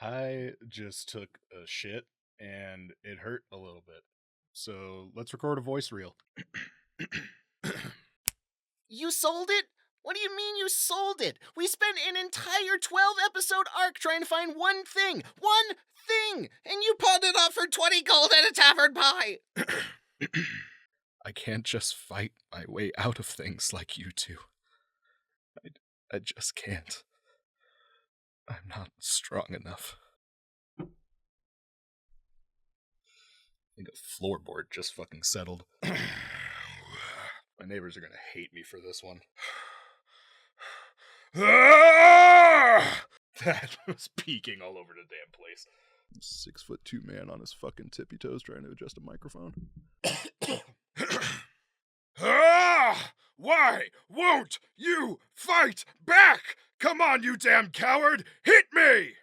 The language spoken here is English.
I just took a shit and it hurt a little bit. So let's record a voice reel. You sold it? What do you mean you sold it? We spent an entire 12 episode arc trying to find one thing! One thing! And you pawned it off for 20 gold and a tavern pie! I can't just fight my way out of things like you two. I just can't. I'm not strong enough. I think a floorboard just fucking settled. My neighbors are gonna hate me for this one. That was peeking all over the damn place. 6'2" man on his fucking tippy toes trying to adjust a microphone. Why won't you fight back? Come on, you damn coward! Hit me!